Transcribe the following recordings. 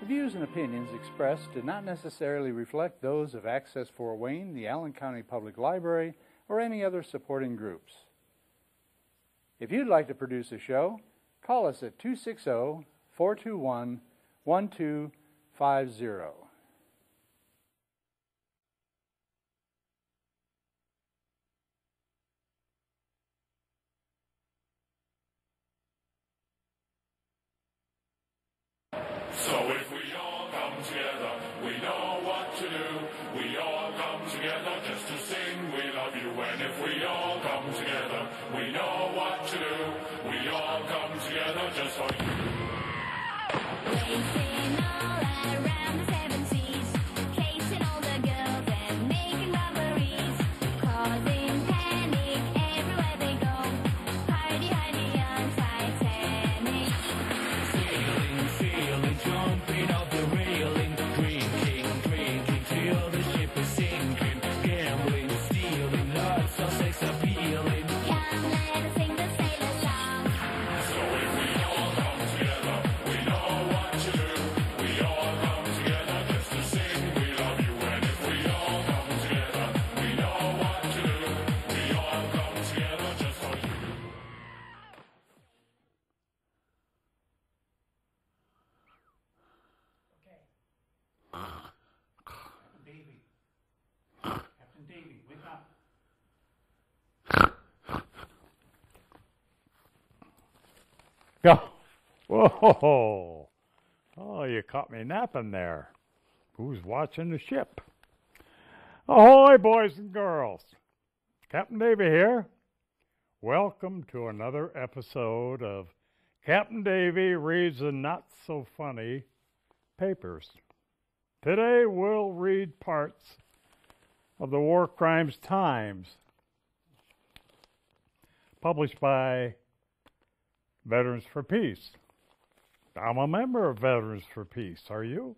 The views and opinions expressed do not necessarily reflect those of Access Fort Wayne, the Allen County Public Library, or any other supporting groups. If you'd like to produce a show, call us at 260-421-1250. So if we all come together, we know what to do. We all come together just to sing we love you. And if we all come together, we know what to do. We all come together just for you. Racing all around the seven seas, chasing all the girls and making robberies, causing panic everywhere they go. Party hardy on Titanic. Sailing, jumping off the railing, drinking till the ship is sinking, gambling, stealing, lots of sex appealing. Come let us sing the sailor song. So if we all come together, we know what to do. We all come together just to sing we love you. And if we all come together, we know what to do. We all come together just for you. Captain Davey, wake up. Go. Whoa. Oh, you caught me napping there. Who's watching the ship? Ahoy, boys and girls. Captain Davey here. Welcome to another episode of Captain Davey Reads the Not-So-Funny Papers. Today we'll read parts of the War Crimes Times, published by Veterans for Peace. I'm a member of Veterans for Peace. Are you?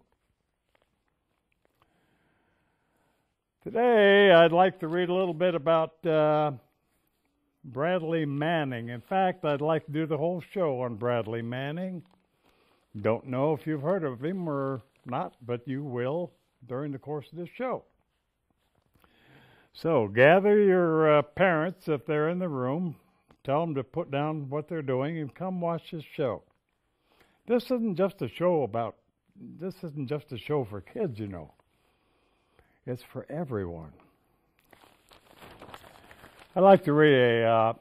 Today, I'd like to read a little bit about Bradley Manning. In fact, I'd like to do the whole show on Bradley Manning. Don't know if you've heard of him or not, but you will during the course of this show. So, gather your parents if they're in the room. Tell them to put down what they're doing and come watch this show. This isn't just a show for kids, you know. It's for everyone. I'd like to read a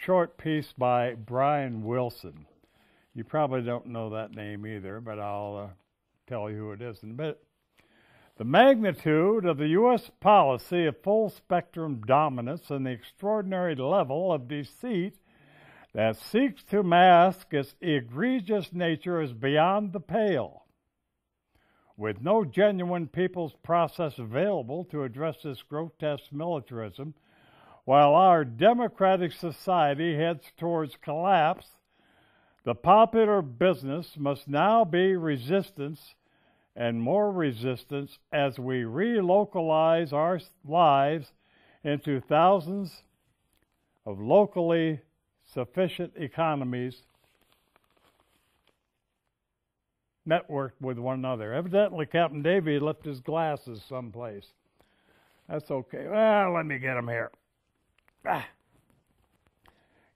short piece by Brian Wilson. You probably don't know that name either, but I'll tell you who it is in a bit. The magnitude of the U.S. policy of full-spectrum dominance and the extraordinary level of deceit that seeks to mask its egregious nature is beyond the pale. With no genuine people's process available to address this grotesque militarism, while our democratic society heads towards collapse, the popular business must now be resistance and more resistance as we relocalize our lives into thousands of locally sufficient economies networked with one another. Evidently, Captain Davey left his glasses someplace. That's okay. Well, let me get them here.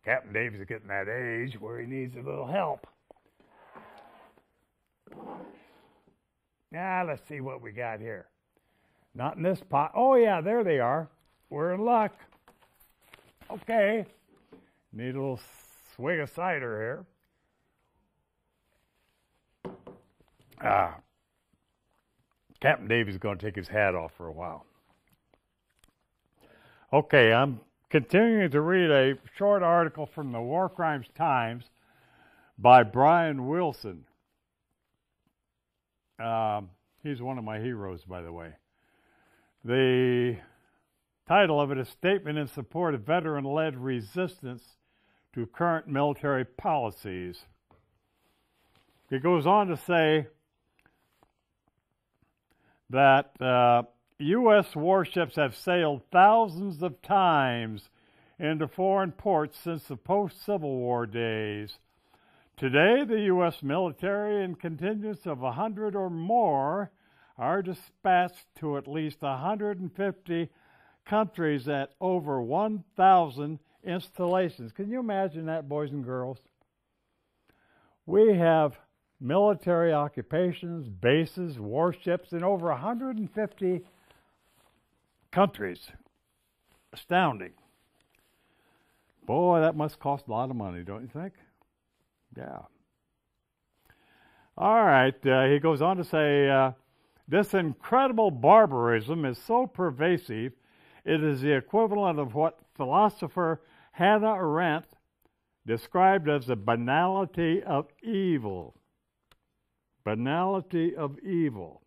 Captain Davey's getting that age where he needs a little help. Let's see what we got here. Not in this pot. Oh, yeah, there they are. We're in luck. Okay. Need a little swig of cider here. Captain Davey's going to take his hat off for a while. Okay, I'm continuing to read a short article from the War Crimes Times by Brian Wilson. He's one of my heroes, by the way. The title of it is Statement in Support of Veteran-Led Resistance to Current Military Policies. It goes on to say that U.S. warships have sailed thousands of times into foreign ports since the post-Civil War days. Today, the U.S. military and contingents of 100 or more are dispatched to at least 150 countries at over 1,000 installations. Can you imagine that, boys and girls? We have military occupations, bases, warships in over 150 countries. Astounding. Boy, that must cost a lot of money, don't you think? Yeah. All right, he goes on to say, this incredible barbarism is so pervasive, it is the equivalent of what philosopher Hannah Arendt described as the banality of evil. Banality of evil.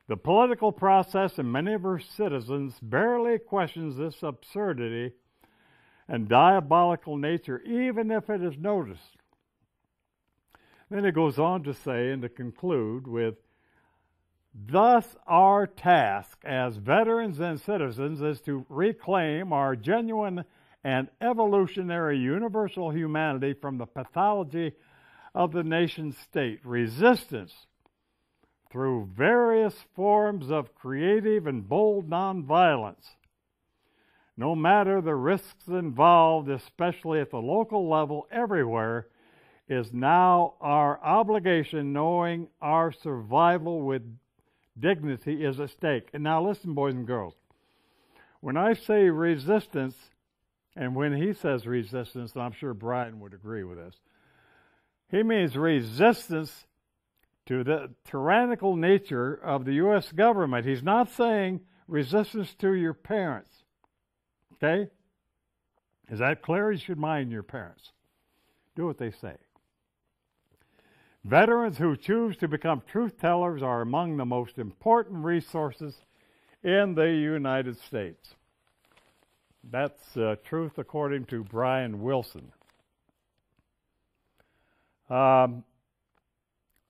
The political process and many of her citizens barely questions this absurdity and diabolical nature, even if it is noticed. Then it goes on to say, and to conclude with, thus our task as veterans and citizens is to reclaim our genuine and evolutionary universal humanity from the pathology of the nation state. Resistance through various forms of creative and bold nonviolence. No matter the risks involved, especially at the local level, everywhere, is now our obligation, knowing our survival with dignity is at stake. And now listen, boys and girls. When I say resistance, and when he says resistance, and I'm sure Brian would agree with this, he means resistance to the tyrannical nature of the U.S. government. He's not saying resistance to your parents. Okay? Is that clear? You should mind your parents. Do what they say. Veterans who choose to become truth tellers are among the most important resources in the United States. That's truth according to Brian Wilson. By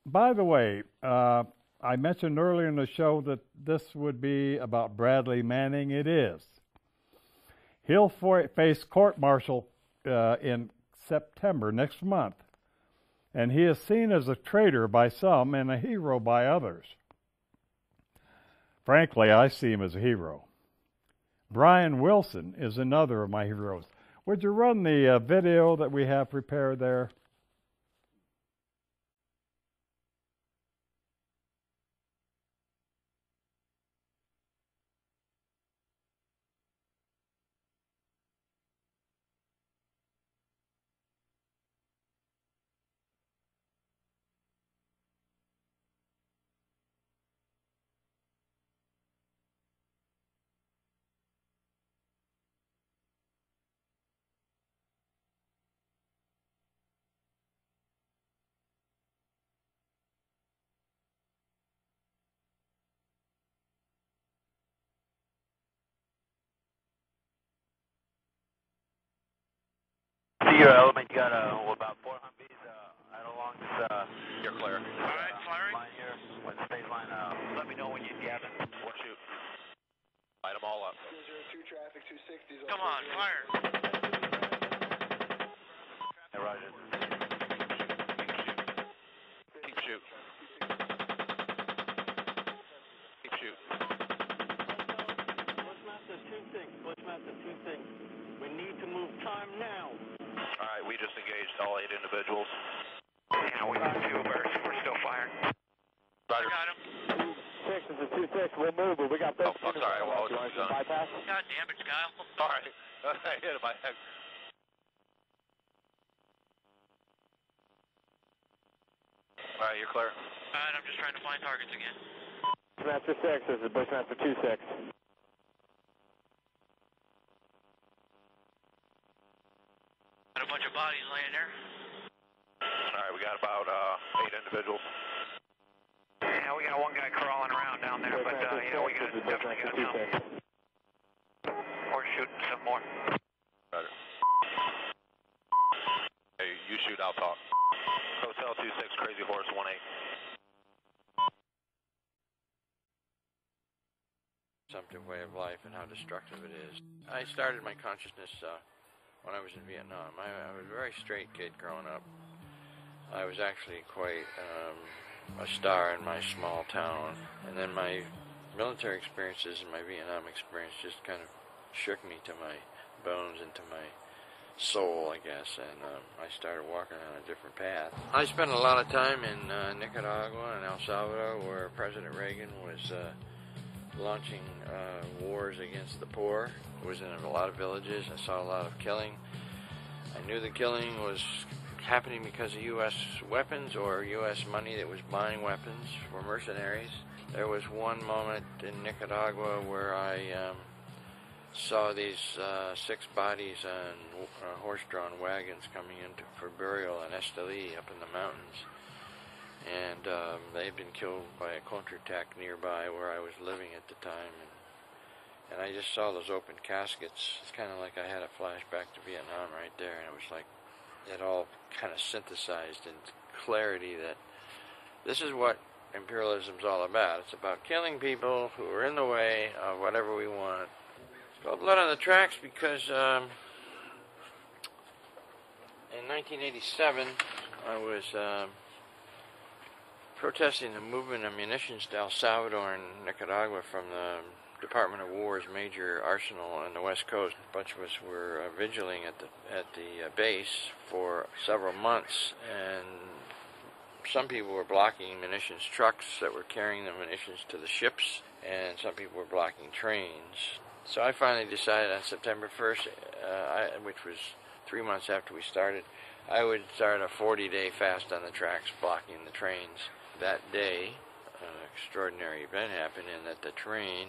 the way, I mentioned earlier in the show that this would be about Bradley Manning. It is. He'll face court-martial in September, next month. And he is seen as a traitor by some and a hero by others. Frankly, I see him as a hero. Brian Wilson is another of my heroes. Would you run the video that we have prepared there? See your element, you got about 4 Humvees right along this, you're clear. Alright, firing. Line here, with the stage line, let me know when you have it. Or shoot. Light them all up. 202 traffic, 260s. Come on, fire. Hey, Roger. Keep shoot. Keep shoot. Bushmaster 2-6. We need to move time now. Alright, we just engaged all 8 individuals. Yeah, we got 2 birds. We're still firing. Roger. Got him. 6 is a 2-6. We'll move, but we got both. Oh, I'm sorry. Well, I was bypass. God damn it, Kyle. Alright. I hit him. Alright, you're clear. Alright, I'm just trying to find targets again. Bushmaster 6 is a Bushmaster 2-6. Got a bunch of bodies laying there. Alright, we got about 8 individuals. Yeah, we got one guy crawling around down there, but yeah, we got definitely got some. We're shooting some more. Roger. Hey, you shoot, I'll talk. Hotel 26, Crazy Horse 18. Consumptive way of life and how destructive it is. I started my consciousness when I was in Vietnam. I was a very straight kid growing up. I was actually quite a star in my small town. And then my military experiences and my Vietnam experience just kind of shook me to my bones and to my soul, I guess, and I started walking on a different path. I spent a lot of time in Nicaragua and El Salvador, where President Reagan was launching wars against the poor. I was in a lot of villages. I saw a lot of killing. I knew the killing was happening because of U.S. weapons or U.S. money that was buying weapons for mercenaries. There was one moment in Nicaragua where I saw these 6 bodies on horse-drawn wagons coming in for burial in Esteli up in the mountains. And they had been killed by a counterattack nearby where I was living at the time. And I just saw those open caskets. It's kind of like I had a flashback to Vietnam right there. And it was like it all kind of synthesized into clarity that this is what imperialism's all about. It's about killing people who are in the way of whatever we want. It's called Blood on the Tracks because in 1987 I was protesting the movement of munitions to El Salvador and Nicaragua from the Department of War's major arsenal on the West Coast. A bunch of us were vigiling at the base for several months, and some people were blocking munitions trucks that were carrying the munitions to the ships, and some people were blocking trains. So I finally decided on September 1st, which was 3 months after we started, I would start a 40-day fast on the tracks blocking the trains. That day, an extraordinary event happened in that the train,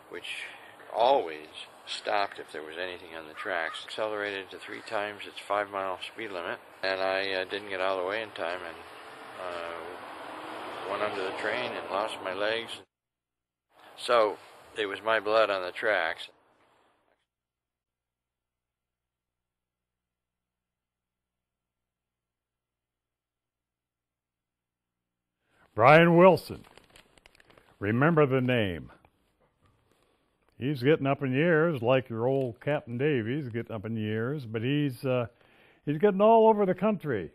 which always stopped if there was anything on the tracks, accelerated to 3 times its 5-mile speed limit, and I didn't get out of the way in time and went under the train and lost my legs. So it was my blood on the tracks. Brian Wilson. Remember the name. He's getting up in years, like your old CAPN Davey. He's getting up in years, but he's getting all over the country.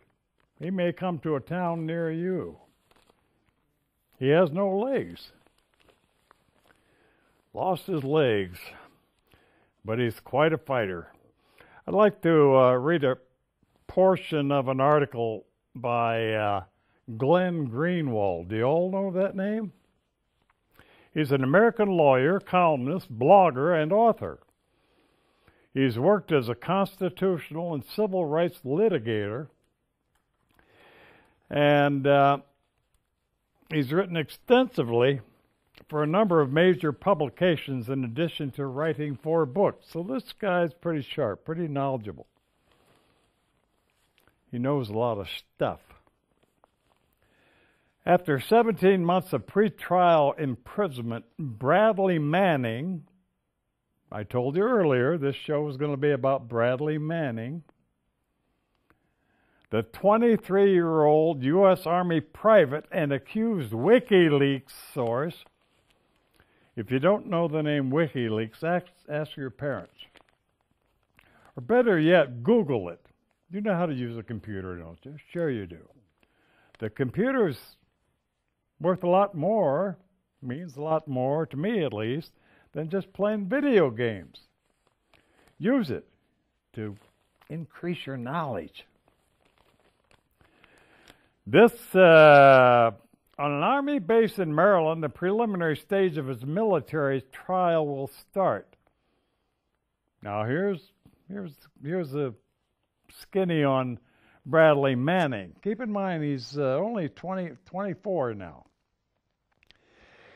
He may come to a town near you. He has no legs. Lost his legs, but he's quite a fighter. I'd like to read a portion of an article by Glenn Greenwald. Do you all know that name? He's an American lawyer, columnist, blogger, and author. He's worked as a constitutional and civil rights litigator, and he's written extensively for a number of major publications in addition to writing 4 books. So this guy's pretty sharp, pretty knowledgeable. He knows a lot of stuff. After 17 months of pretrial imprisonment, Bradley Manning, I told you earlier this show was going to be about Bradley Manning, the 23-year-old U.S. Army private and accused WikiLeaks source. If you don't know the name WikiLeaks, ask your parents. Or better yet, Google it. You know how to use a computer, don't you? Sure you do. The computer's worth a lot more, means a lot more, to me at least, than just playing video games. Use it to increase your knowledge. This, on an Army base in Maryland, the preliminary stage of its military trial will start. Now here's a skinny on Bradley Manning. Keep in mind he's only 24 now.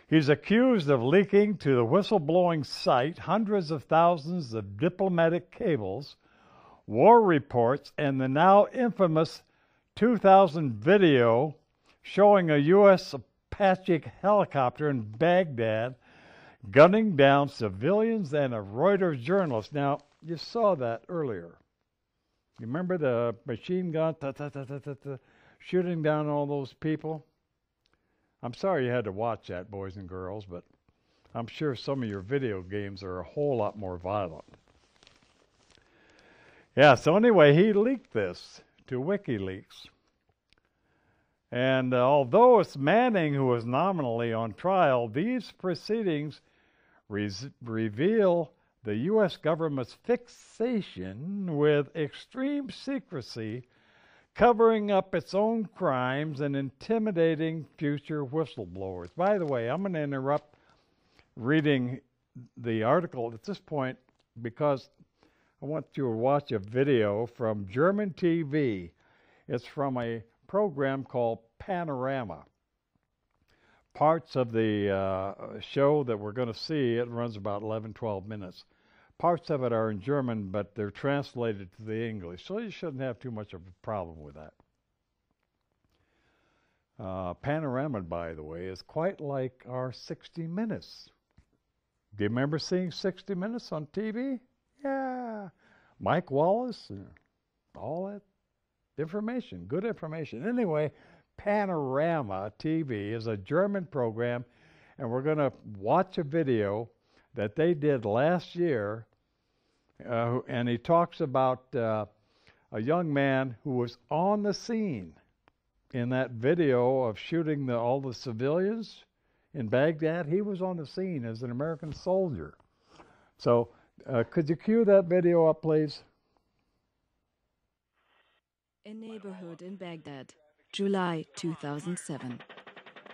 He's accused of leaking to the whistleblowing site hundreds of thousands of diplomatic cables, war reports, and the now infamous 2000 video showing a U.S. Apache helicopter in Baghdad gunning down civilians and a Reuters journalist. Now, you saw that earlier. You remember the machine gun shooting down all those people? I'm sorry you had to watch that, boys and girls, but I'm sure some of your video games are a whole lot more violent. Yeah, so anyway, he leaked this to WikiLeaks. And although it's Manning who is nominally on trial, these proceedings reveal the U.S. government's fixation with extreme secrecy, covering up its own crimes and intimidating future whistleblowers. By the way, I'm going to interrupt reading the article at this point because I want you to watch a video from German TV. It's from a program called Panorama. Parts of the show that we're going to see, it runs about 11, 12 minutes. Parts of it are in German, but they're translated to the English, so you shouldn't have too much of a problem with that. Panorama, by the way, is quite like our 60 Minutes. Do you remember seeing 60 Minutes on TV? Yeah. Mike Wallace, all that information, good information. Anyway, Panorama TV is a German program, and we're going to watch a video that they did last year, and he talks about a young man who was on the scene in that video of shooting all the civilians in Baghdad. He was on the scene as an American soldier. So could you cue that video up, please? A neighborhood in Baghdad, July 2007.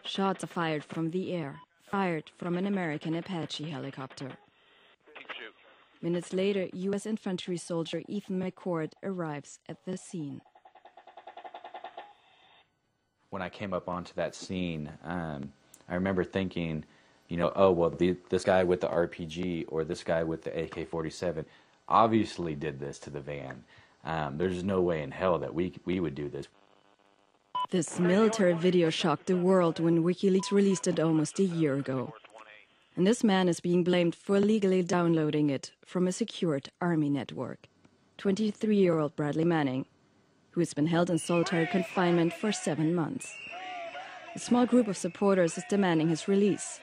Shots are fired from the air, fired from an American Apache helicopter. Minutes later, U.S. infantry soldier Ethan McCord arrives at the scene. When I came up onto that scene, I remember thinking, you know, oh, well, this guy with the RPG or this guy with the AK-47 obviously did this to the van. There's no way in hell that we would do this. This military video shocked the world when WikiLeaks released it almost a year ago. And this man is being blamed for illegally downloading it from a secured army network. 23-year-old Bradley Manning, who has been held in solitary confinement for 7 months. A small group of supporters is demanding his release,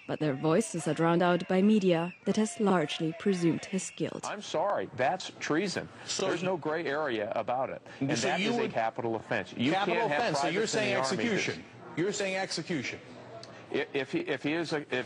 but their voices are drowned out by media that has largely presumed his guilt. I'm sorry, that's treason. So there's no gray area about it. And so that is a capital offense. You capital can't have offense, so you're privates in saying the army. execution. You're saying execution. If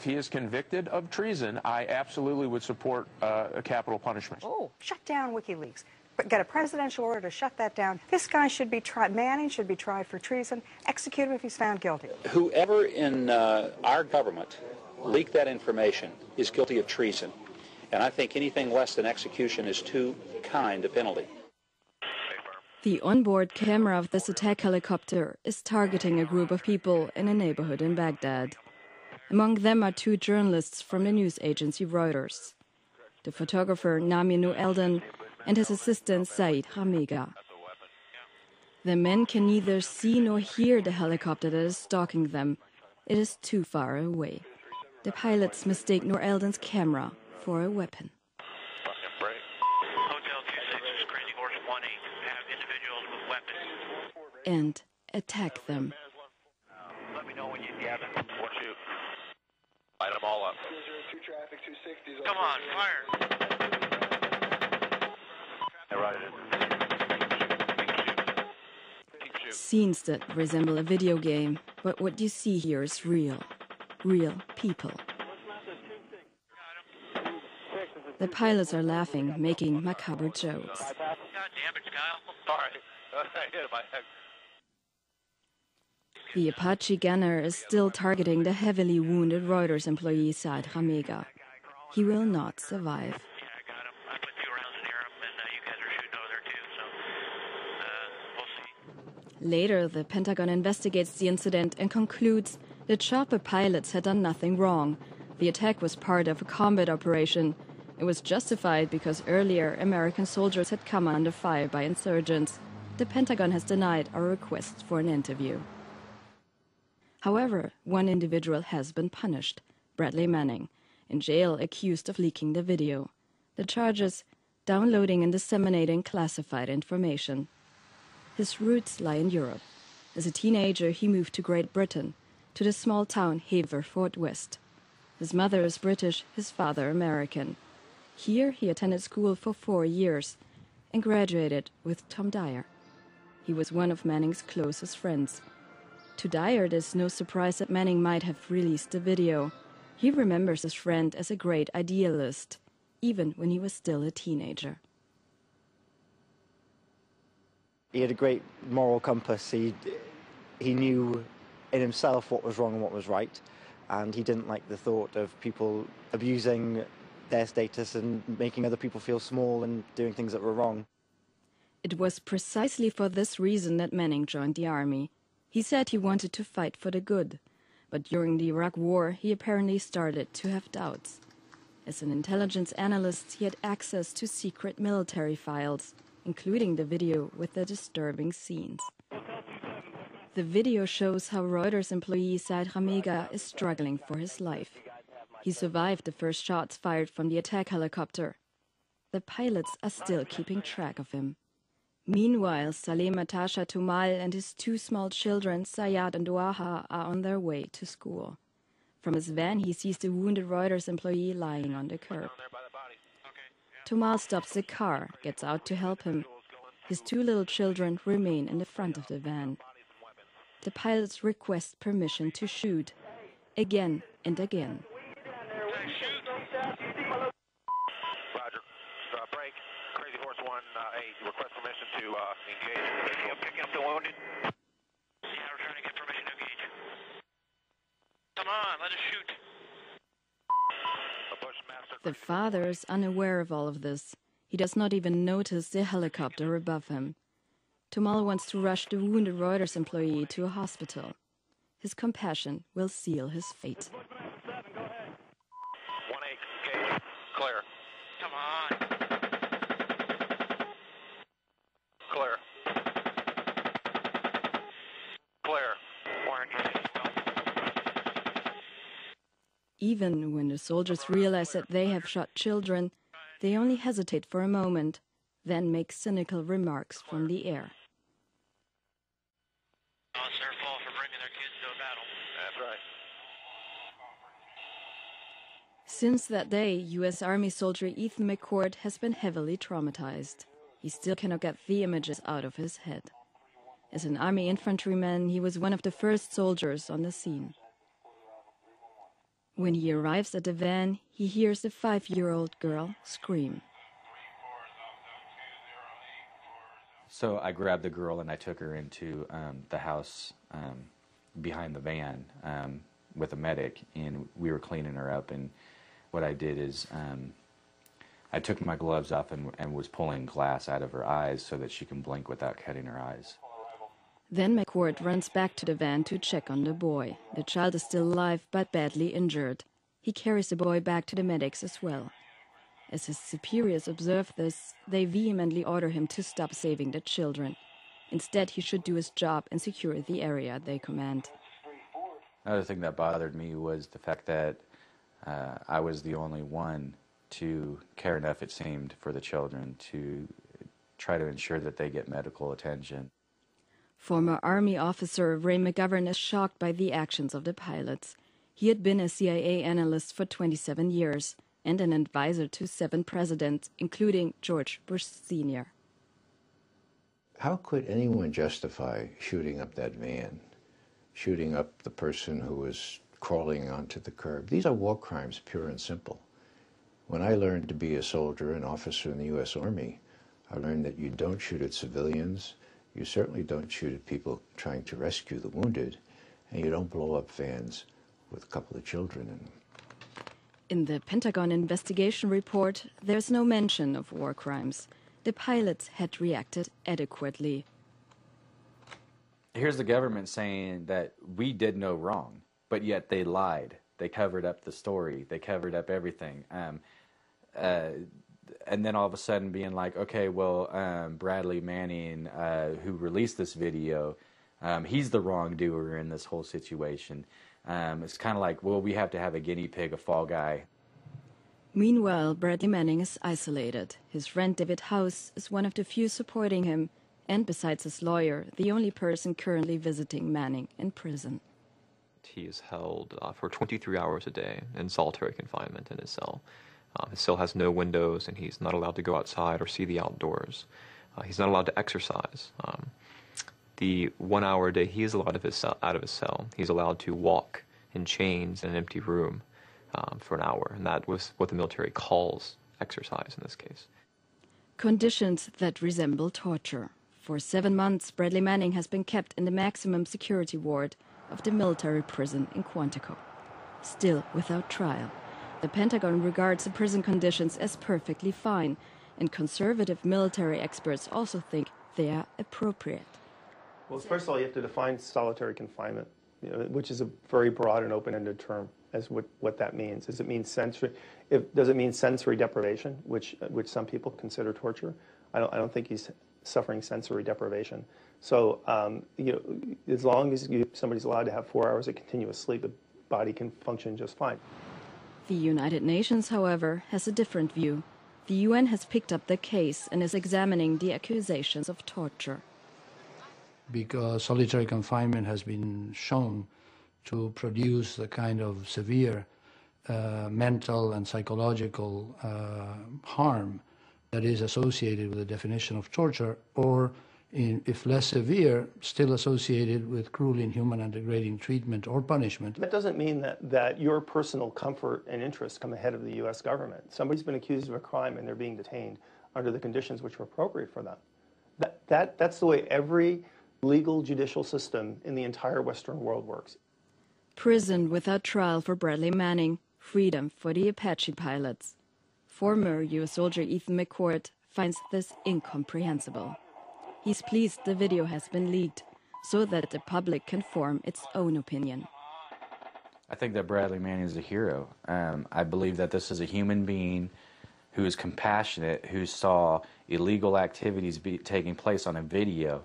he is convicted of treason, I absolutely would support a capital punishment. Oh, shut down WikiLeaks. Get a presidential order to shut that down. This guy should be tried. Manning should be tried for treason. Execute him if he's found guilty. Whoever in our government leaked that information is guilty of treason. And I think anything less than execution is too kind a penalty. The onboard camera of this attack helicopter is targeting a group of people in a neighborhood in Baghdad. Among them are 2 journalists from the news agency Reuters, the photographer Nami Nu Eldon and his assistant Said Hamega. The men can neither see nor hear the helicopter that is stalking them. It is too far away. The pilots mistake Nur Eldon's camera for a weapon. And attack them. Let me know when you have them. Or shoot. Light them all up. Come on, fire. Scenes that resemble a video game, but what you see here is real. Real people. The pilots are laughing, making macabre jokes. God damn it, Kyle. Sorry. I hit my head. The Apache gunner is still targeting the heavily wounded Reuters employee Saad Hamega. He will not survive. Later, the Pentagon investigates the incident and concludes that chopper pilots had done nothing wrong. The attack was part of a combat operation. It was justified because earlier American soldiers had come under fire by insurgents. The Pentagon has denied our request for an interview. However, one individual has been punished, Bradley Manning, in jail accused of leaking the video. The charges: downloading and disseminating classified information. His roots lie in Europe. As a teenager, he moved to Great Britain, to the small town Haverford West. His mother is British, his father American. Here he attended school for 4 years. and graduated with Tom Dyer. He was one of Manning's closest friends. To Dyer, it is no surprise that Manning might have released the video. He remembers his friend as a great idealist, even when he was still a teenager. He had a great moral compass. He knew in himself what was wrong and what was right, and he didn't like the thought of people abusing their status and making other people feel small and doing things that were wrong. It was precisely for this reason that Manning joined the army. He said he wanted to fight for the good, but during the Iraq War he apparently started to have doubts. As an intelligence analyst, he had access to secret military files, including the video with the disturbing scenes. The video shows how Reuters employee Said Hamega is struggling for his life. He survived the first shots fired from the attack helicopter. The pilots are still keeping track of him. Meanwhile, Saleh Matasha Tumal and his two small children, Sayad and Duaha, are on their way to school. From his van, he sees the wounded Reuters employee lying on the curb. Tumal stops the car, gets out to help him. His two little children remain in the front of the van. The pilots request permission to shoot, again and again. Roger. Break. Crazy Horse 1-8. Request permission to engage. Picking up the wounded. Yeah, we're trying to get permission to engage. Come on, let us shoot. The father is unaware of all of this. He does not even notice the helicopter above him. Tumal wants to rush the wounded Reuters employee to a hospital. His compassion will seal his fate. 1-8, engage. Clear. Come on. Clear. Clear. Even when the soldiers realize that they have shot children, they only hesitate for a moment, then make cynical remarks from the air. It's their fault for bringing their kids to a battle. That's right. Since that day, U.S. Army soldier Ethan McCord has been heavily traumatized. He still cannot get the images out of his head. As an Army infantryman, he was one of the first soldiers on the scene. When he arrives at the van, he hears a 5-year-old girl scream. So I grabbed the girl and I took her into the house behind the van with a medic, and we were cleaning her up. And what I did is I took my gloves off and was pulling glass out of her eyes so that she can blink without cutting her eyes. Then McCord runs back to the van to check on the boy. The child is still alive but badly injured. He carries the boy back to the medics as well. As his superiors observe this, they vehemently order him to stop saving the children. Instead, he should do his job and secure the area they command. Another thing that bothered me was the fact that I was the only one to care enough, it seemed, for the children to try to ensure that they get medical attention. Former Army officer Ray McGovern is shocked by the actions of the pilots. He had been a CIA analyst for 27 years and an advisor to 7 presidents, including George Bush Sr. How could anyone justify shooting up that van, shooting up the person who was crawling onto the curb? These are war crimes, pure and simple. When I learned to be a soldier, an officer in the U.S. Army, I learned that you don't shoot at civilians, you certainly don't shoot at people trying to rescue the wounded, and you don't blow up vans with a couple of children in them. In the Pentagon investigation report, there's no mention of war crimes. The pilots had reacted adequately. Here's the government saying that we did no wrong, but yet they lied. They covered up the story. They covered up everything. And then all of a sudden being like, okay, well, Bradley Manning, who released this video, he's the wrongdoer in this whole situation. It's kind of like, well, we have to have a guinea pig, a fall guy. Meanwhile, Bradley Manning is isolated. His friend David House is one of the few supporting him, and besides his lawyer, the only person currently visiting Manning in prison. He is held for 23 hours a day in solitary confinement in his cell. His cell has no windows, and he's not allowed to go outside or see the outdoors. He's not allowed to exercise. The 1 hour a day he is allowed out of his cell, he's allowed to walk in chains in an empty room for an hour, and that was what the military calls exercise in this case. Conditions that resemble torture. For 7 months, Bradley Manning has been kept in the maximum security ward of the military prison in Quantico. Still without trial. The Pentagon regards the prison conditions as perfectly fine, and conservative military experts also think they are appropriate. Well, first of all, you have to define solitary confinement, which is a very broad and open-ended term as what that means. Does it mean sensory deprivation, which some people consider torture? I don't think he's suffering sensory deprivation. So, as long as somebody's allowed to have 4 hours of continuous sleep, the body can function just fine. The United Nations, however, has a different view. The UN has picked up the case and is examining the accusations of torture. Because solitary confinement has been shown to produce the kind of severe mental and psychological harm that is associated with the definition of torture, or if less severe, still associated with cruel, inhuman, and degrading treatment or punishment. That doesn't mean that your personal comfort and interests come ahead of the U.S. government. Somebody's been accused of a crime and they're being detained under the conditions which are appropriate for them. That's the way every legal judicial system in the entire Western world works. Prison without trial for Bradley Manning, freedom for the Apache pilots. Former U.S. soldier Ethan McCord finds this incomprehensible. He's pleased the video has been leaked so that the public can form its own opinion. I think that Bradley Manning is a hero. I believe that this is a human being who is compassionate, who saw illegal activities taking place on a video.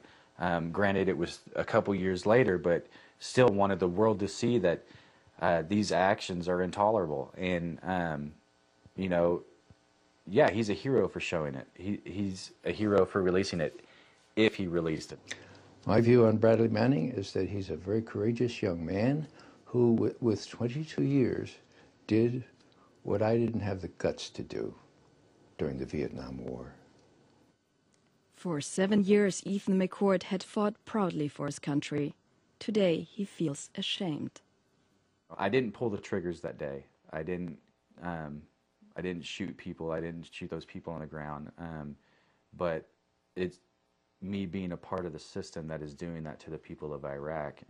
Granted, it was a couple years later, but still wanted the world to see that these actions are intolerable. And, yeah, he's a hero for showing it. He's a hero for releasing it, if he released it. My view on Bradley Manning is that he's a very courageous young man who, with 22 years, did what I didn't have the guts to do during the Vietnam War. For 7 years, Ethan McCord had fought proudly for his country. Today, he feels ashamed. I didn't pull the triggers that day. I didn't shoot people. I didn't shoot those people on the ground. But it's me being a part of the system that is doing that to the people of Iraq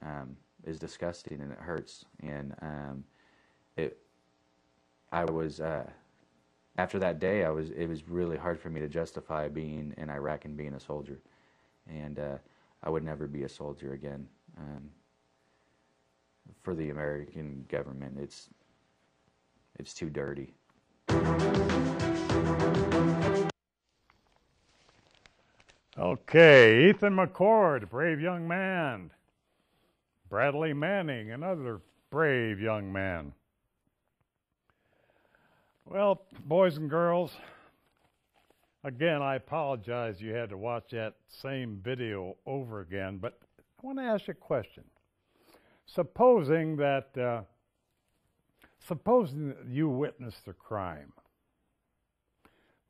is disgusting, and it hurts. And after that day, it was really hard for me to justify being in Iraq and being a soldier. And I would never be a soldier again. For the American government, it's too dirty. Okay, Ethan McCord, brave young man. Bradley Manning, another brave young man. Well, boys and girls, again, I apologize you had to watch that same video over again, but I want to ask you a question. Supposing you witnessed a crime.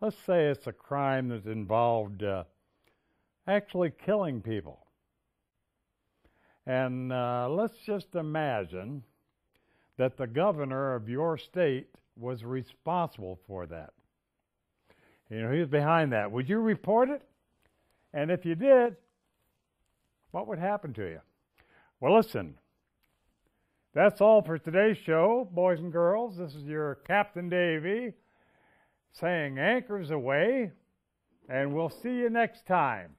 Let's say it's a crime that involved actually killing people. And let's just imagine that the governor of your state was responsible for that. He was behind that. Would you report it? And if you did, what would happen to you? Well, listen, that's all for today's show, boys and girls. This is your Captain Davey saying anchors away, and we'll see you next time.